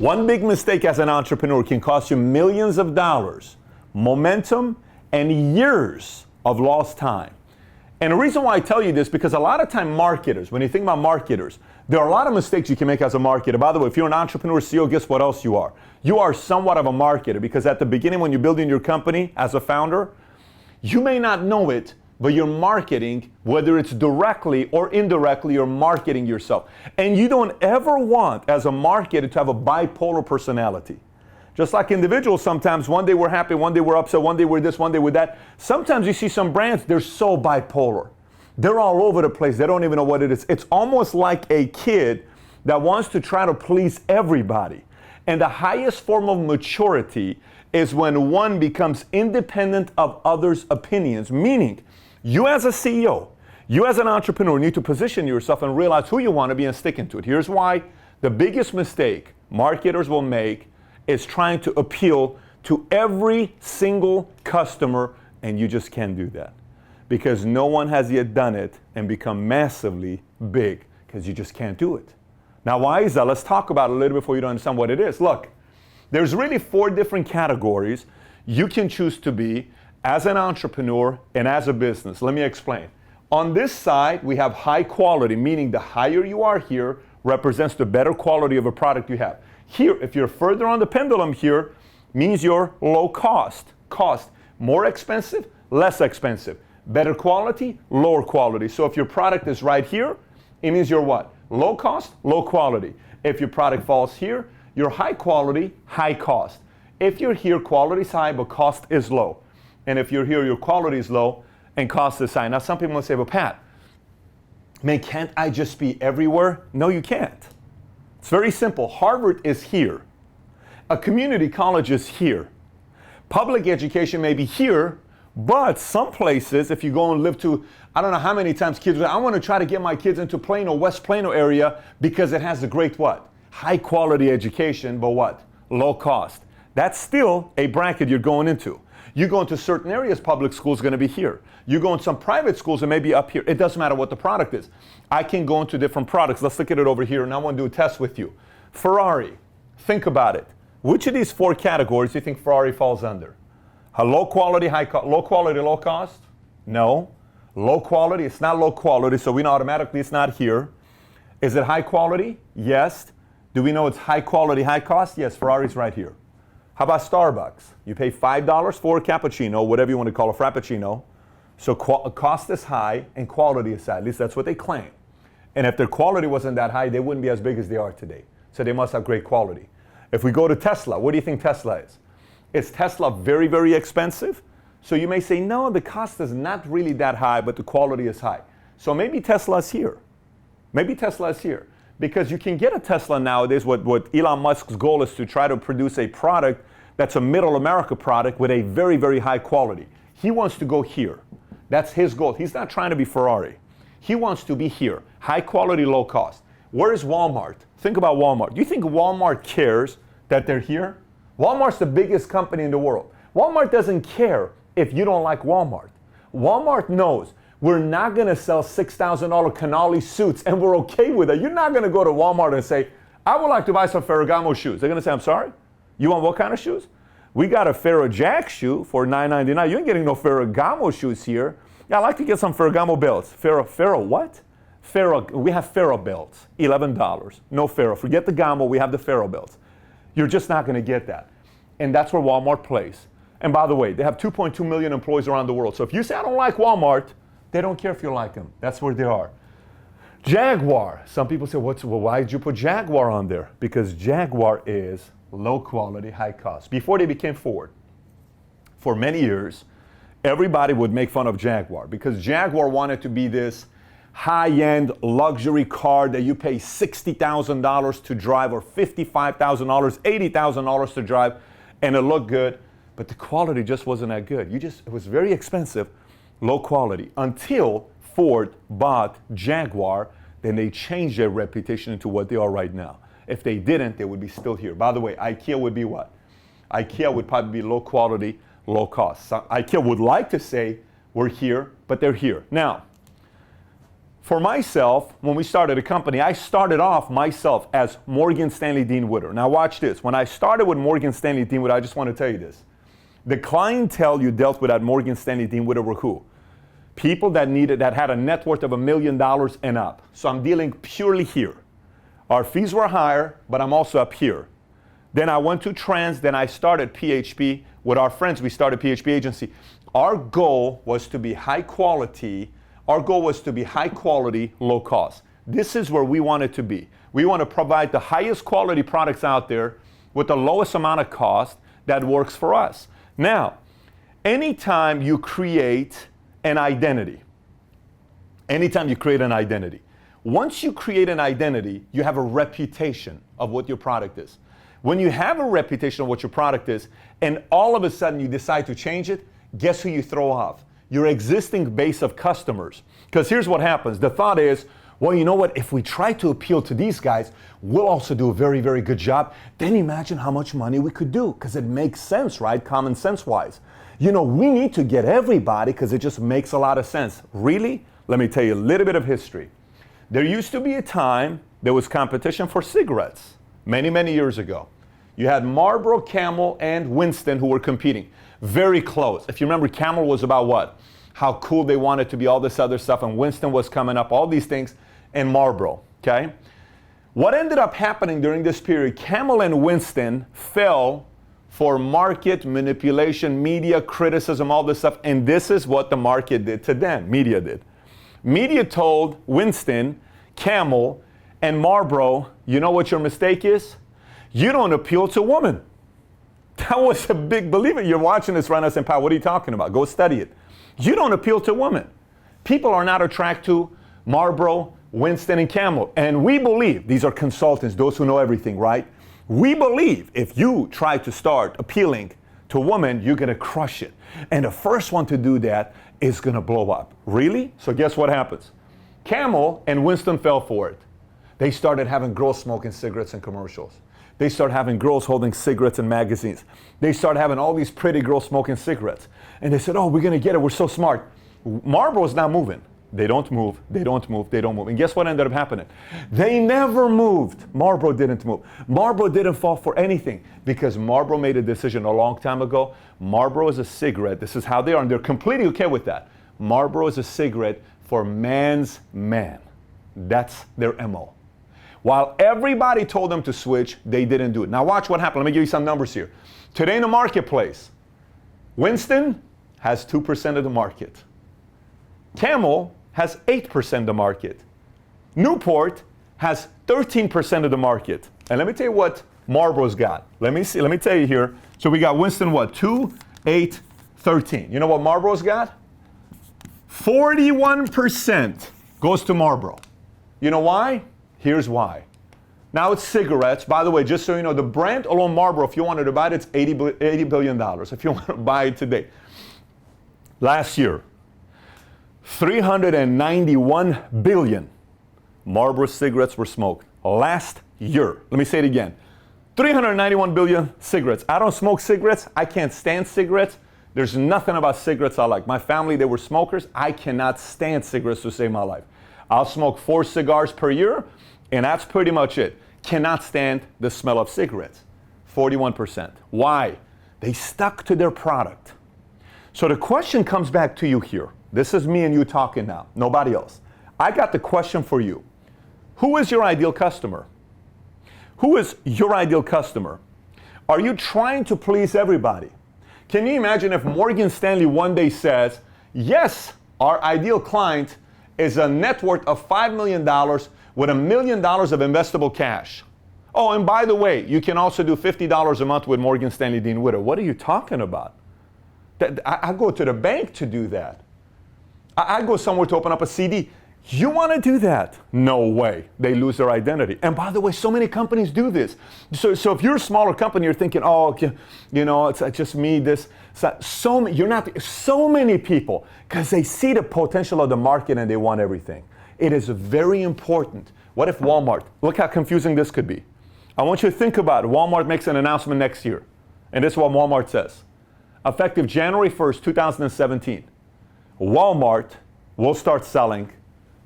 One big mistake as an entrepreneur can cost you millions of dollars, momentum, and years of lost time. And the reason why I tell you this, because a lot of time marketers, when you think about marketers, there are a lot of mistakes you can make as a marketer. By the way, if you're an entrepreneur CEO, guess what else you are? You are somewhat of a marketer, because at the beginning when you're building your company as a founder, you may not know it, but you're marketing, whether it's directly or indirectly, you're marketing yourself. And you don't ever want, as a marketer, to have a bipolar personality. Just like individuals, sometimes one day we're happy, one day we're upset, one day we're this, one day we're that. Sometimes you see some brands, they're so bipolar. They're all over the place. They don't even know what it is. It's almost like a kid that wants to try to please everybody. And the highest form of maturity is when one becomes independent of others' opinions, meaning you as a CEO, you as an entrepreneur need to position yourself and realize who you want to be and stick into it. Here's why. The biggest mistake marketers will make is trying to appeal to every single customer, and you just can't do that. Because no one has yet done it and become massively big, because you just can't do it. Now, why is that? Let's talk about it a little bit before you understand what it is. Look, there's really 4 different categories you can choose to be as an entrepreneur and as a business. Let me explain. On this side, we have high quality, meaning the higher you are here represents the better quality of a product you have. Here, if you're further on the pendulum here, means you're low cost. Cost, more expensive, less expensive. Better quality, lower quality. So if your product is right here, it means you're what? Low cost, low quality. If your product falls here, you're high quality, high cost. If you're here, quality is high, but cost is low. And if you're here, your quality is low and cost is high. Now, some people will say, well, Pat, man, can't I just be everywhere? No, you can't. It's very simple. Harvard is here. A community college is here. Public education may be here, but some places, if you go and live to, I don't know how many times kids, I want to try to get my kids into Plano, West Plano area, because it has a great what? High quality education, but what? Low cost. That's still a bracket you're going into. You go into certain areas, public school is going to be here. You go in some private schools, it may be up here. It doesn't matter what the product is. I can go into different products. Let's look at it over here, and I want to do a test with you. Ferrari, think about it. Which of these 4 categories do you think Ferrari falls under? Low quality, low quality, low cost? No. Low quality, it's not low quality, so we know automatically it's not here. Is it high quality? Yes. Do we know it's high quality, high cost? Yes, Ferrari's right here. How about Starbucks? You pay $5 for a cappuccino, whatever you want to call a frappuccino. So cost is high and quality is high. At least that's what they claim. And if their quality wasn't that high, they wouldn't be as big as they are today. So they must have great quality. If we go to Tesla, what do you think Tesla is? Is Tesla very, very expensive? So you may say, no, the cost is not really that high, but the quality is high. So maybe Tesla is here. Maybe Tesla is here. Because you can get a Tesla nowadays. What Elon Musk's goal is to try to produce a product that's a middle America product with a very, very high quality. He wants to go here. That's his goal. He's not trying to be Ferrari. He wants to be here. High quality, low cost. Where is Walmart? Think about Walmart. Do you think Walmart cares that they're here? Walmart's the biggest company in the world. Walmart doesn't care if you don't like Walmart. Walmart knows we're not going to sell $6,000 Canali suits, and we're okay with it. You're not going to go to Walmart and say, I would like to buy some Ferragamo shoes. They're going to say, I'm sorry? You want what kind of shoes? We got a Ferro-Jack shoe for $9.99. You ain't getting no Ferragamo shoes here. Yeah, I'd like to get some Ferragamo belts. Ferro what? We have Ferro belts, $11. No Ferro. Forget the Gamo, we have the Ferro belts. You're just not going to get that. And that's where Walmart plays. And by the way, they have 2.2 million employees around the world. So if you say, I don't like Walmart, they don't care if you like them. That's where they are. Jaguar. Some people say, well, why did you put Jaguar on there? Because Jaguar is low quality, high cost. Before they became Ford, for many years, everybody would make fun of Jaguar because Jaguar wanted to be this high-end luxury car that you pay $60,000 to drive or $55,000, $80,000 to drive, and it looked good, but the quality just wasn't that good. It was very expensive, low quality, until Ford bought Jaguar. Then they changed their reputation into what they are right now. If they didn't, they would be still here. By the way, IKEA would be what? IKEA would probably be low quality, low cost. So IKEA would like to say we're here, but they're here. Now, For myself, when we started a company, I started off myself as Morgan Stanley Dean Witter. Now watch this. When I started with Morgan Stanley Dean Witter, I just want to tell you this. The clientele you dealt with at Morgan Stanley Dean Witter were who? People that had a net worth of $1 million and up. So I'm dealing purely here. Our fees were higher, but I'm also up here. Then I went to Trans, then I started PHP. With our friends, we started PHP agency. Our goal was to be high quality. Our goal was to be high quality, low cost. This is where we wanted to be. We want to provide the highest quality products out there with the lowest amount of cost that works for us. Now, anytime you create an identity, once you create an identity, you have a reputation of what your product is. When you have a reputation of what your product is, and all of a sudden you decide to change it, guess who you throw off? Your existing base of customers. Because here's what happens. The thought is, well, you know what? If we try to appeal to these guys, we'll also do a very, very good job. Then imagine how much money we could do, because it makes sense, right? Common sense-wise. You know, we need to get everybody because it just makes a lot of sense. Really? Let me tell you a little bit of history. There used to be a time there was competition for cigarettes. Many, many years ago. You had Marlboro, Camel, and Winston who were competing. Very close. If you remember, Camel was about what? How cool they wanted to be, all this other stuff, and Winston was coming up, all these things, and Marlboro, okay? What ended up happening during this period, Camel and Winston fell for market manipulation, media criticism, all this stuff, and this is what the market did to them, media did. Media told Winston, Camel, and Marlboro, you know what your mistake is? You don't appeal to women. That was a big believer. You're watching this right now saying, Pat, what are you talking about? Go study it. You don't appeal to women. People are not attracted to Marlboro, Winston, and Camel. And we believe, these are consultants, those who know everything, right? We believe if you try to start appealing to women, you're going to crush it. And the first one to do that is going to blow up. Really? So guess what happens? Camel and Winston fell for it. They started having girls smoking cigarettes in commercials. They started having girls holding cigarettes in magazines. They started having all these pretty girls smoking cigarettes. And they said, oh, we're going to get it. We're so smart. Marlboro's not moving. They don't move. They don't move. They don't move. And guess what ended up happening? They never moved. Marlboro didn't move. Marlboro didn't fall for anything because Marlboro made a decision a long time ago. Marlboro is a cigarette. This is how they are. And they're completely okay with that. Marlboro is a cigarette for man's man. That's their MO. While everybody told them to switch, they didn't do it. Now watch what happened. Let me give you some numbers here. Today in the marketplace, Winston has 2% of the market. Camel has 8% of the market. Newport has 13% of the market. And let me tell you what Marlboro's got. Let me tell you here. So we got Winston what? 2, 8, 13. You know what Marlboro's got? 41% goes to Marlboro. You know why? Here's why. Now it's cigarettes. By the way, just so you know, the brand alone Marlboro, if you wanted to buy it, it's $80 billion. If you want to buy it today. Last year, 391 billion Marlboro cigarettes were smoked. Last year. Let me say it again. 391 billion cigarettes. I don't smoke cigarettes. I can't stand cigarettes. There's nothing about cigarettes I like. My family, they were smokers. I cannot stand cigarettes to save my life. I'll smoke 4 cigars per year, and that's pretty much it. Cannot stand the smell of cigarettes. 41%. Why? They stuck to their product. So the question comes back to you here. This is me and you talking now, nobody else. I got the question for you. Who is your ideal customer? Who is your ideal customer? Are you trying to please everybody? Can you imagine if Morgan Stanley one day says, yes, our ideal client is a net worth of $5 million with $1 million of investable cash. Oh, and by the way, you can also do $50 a month with Morgan Stanley Dean Witter. What are you talking about? I go to the bank to do that. I go somewhere to open up a CD. You want to do that? No way. They lose their identity. And by the way, so many companies do this. So if you're a smaller company, you're thinking, oh, you know, it's just me, this. So many people, because they see the potential of the market and they want everything. It is very important. What if Walmart, look how confusing this could be. I want you to think about it. Walmart makes an announcement next year. And this is what Walmart says. Effective January 1st, 2017, Walmart will start selling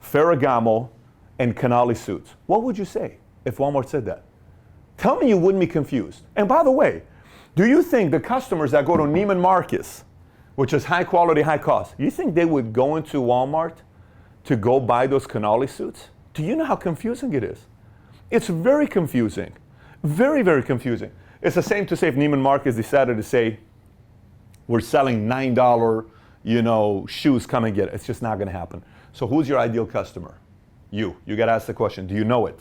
Ferragamo, and Canali suits. What would you say if Walmart said that? Tell me you wouldn't be confused. And by the way, do you think the customers that go to Neiman Marcus, which is high quality, high cost, you think they would go into Walmart to go buy those Canali suits? Do you know how confusing it is? It's very confusing. Very, very confusing. It's the same to say if Neiman Marcus decided to say, we're selling $9, shoes, come and get it. It's just not going to happen. So who's your ideal customer? You. You got to ask the question, do you know it?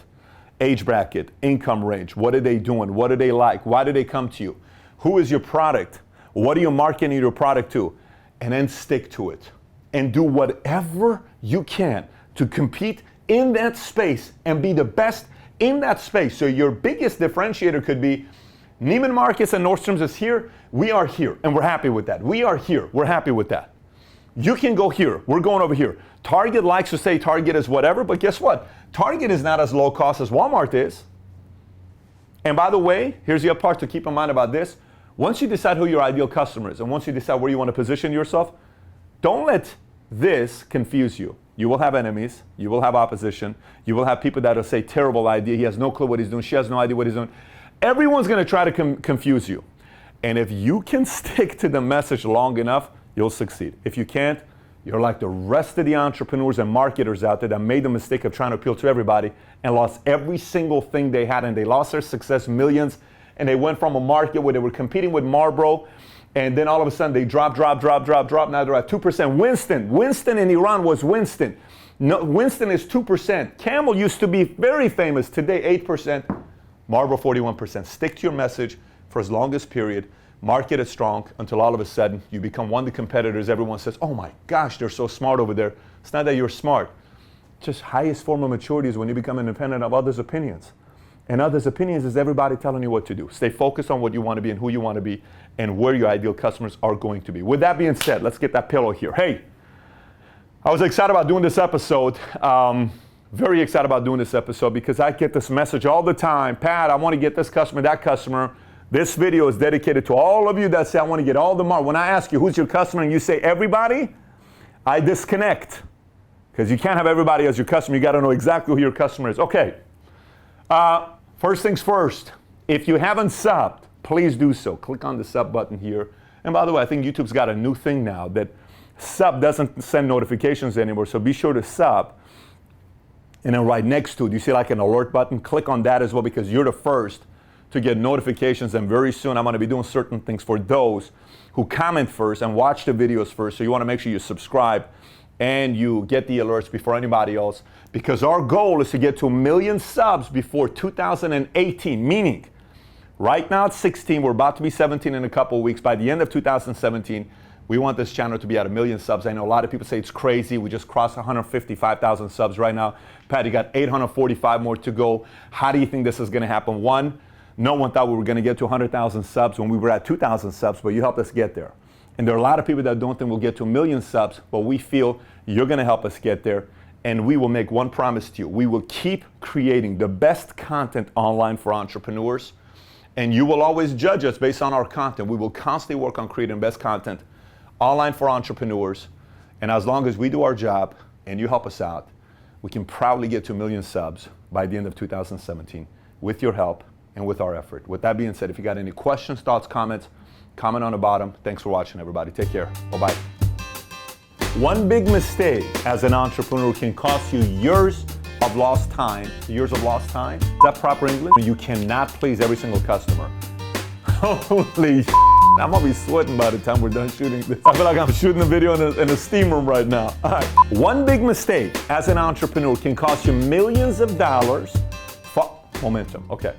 Age bracket, income range, what are they doing? What do they like? Why do they come to you? Who is your product? What are you marketing your product to? And then stick to it. And do whatever you can to compete in that space and be the best in that space. So your biggest differentiator could be Neiman Marcus and Nordstrom's is here. We are here, and we're happy with that. We are here. We're happy with that. You can go here. We're going over here. Target likes to say Target is whatever, but guess what? Target is not as low cost as Walmart is. And by the way, here's the other part to keep in mind about this. Once you decide who your ideal customer is, and once you decide where you want to position yourself, don't let this confuse you. You will have enemies. You will have opposition. You will have people that will say, terrible idea. He has no clue what he's doing. She has no idea what he's doing. Everyone's going to try to confuse you. And if you can stick to the message long enough, you'll succeed. If you can't, you're like the rest of the entrepreneurs and marketers out there that made the mistake of trying to appeal to everybody and lost every single thing they had, and they lost their success, millions, and they went from a market where they were competing with Marlboro, and then all of a sudden they drop. Now they're at 2%. Winston in Iran was Winston. No, Winston is 2%. Camel used to be very famous. Today, 8%. Marlboro, 41%. Stick to your message for as long as period. Market it strong until all of a sudden you become one of the competitors. Everyone says, oh my gosh, they're so smart over there. It's not that you're smart. Just highest form of maturity is when you become independent of others' opinions. And others' opinions is everybody telling you what to do. Stay focused on what you want to be and who you want to be and where your ideal customers are going to be. With that being said, let's get that pillow here. Hey, I was excited about doing this episode. Very excited about doing this episode because I get this message all the time. Pat, I want to get this customer, that customer. This video is dedicated to all of you that say, I want to get all the market. When I ask you, who's your customer, and you say everybody, I disconnect. Because you can't have everybody as your customer. You got to know exactly who your customer is. Okay. First things first. If you haven't subbed, please do so. Click on the sub button here. And by the way, I think YouTube's got a new thing now that sub doesn't send notifications anymore. So be sure to sub. And then right next to it, you see like an alert button. Click on that as well because you're the first to get notifications, and very soon I'm going to be doing certain things for those who comment first and watch the videos first. So you want to make sure you subscribe and you get the alerts before anybody else, because our goal is to get to 1 million subs before 2018, meaning right now it's 16, we're about to be 17 in a couple of weeks. By the end of 2017, we want this channel to be at 1 million subs. I know a lot of people say it's crazy. We just crossed 155,000 subs right now. Pat, you got 845 more to go. How do you think this is going to happen? One, no one thought we were going to get to 100,000 subs when we were at 2,000 subs, but you helped us get there. And there are a lot of people that don't think we'll get to 1 million subs, but we feel you're going to help us get there. And we will make one promise to you. We will keep creating the best content online for entrepreneurs. And you will always judge us based on our content. We will constantly work on creating best content online for entrepreneurs. And as long as we do our job and you help us out, we can proudly get to 1 million subs by the end of 2017 with your help and with our effort. With that being said, if you got any questions, thoughts, comments, comment on the bottom. Thanks for watching, everybody. Take care. Bye-bye. One big mistake as an entrepreneur can cost you years of lost time. Years of lost time? Is that proper English? You cannot please every single customer. Holy I'm gonna be sweating by the time we're done shooting this. I feel like I'm shooting a video in a steam room right now. All right. One big mistake as an entrepreneur can cost you millions of dollars. Momentum. Okay.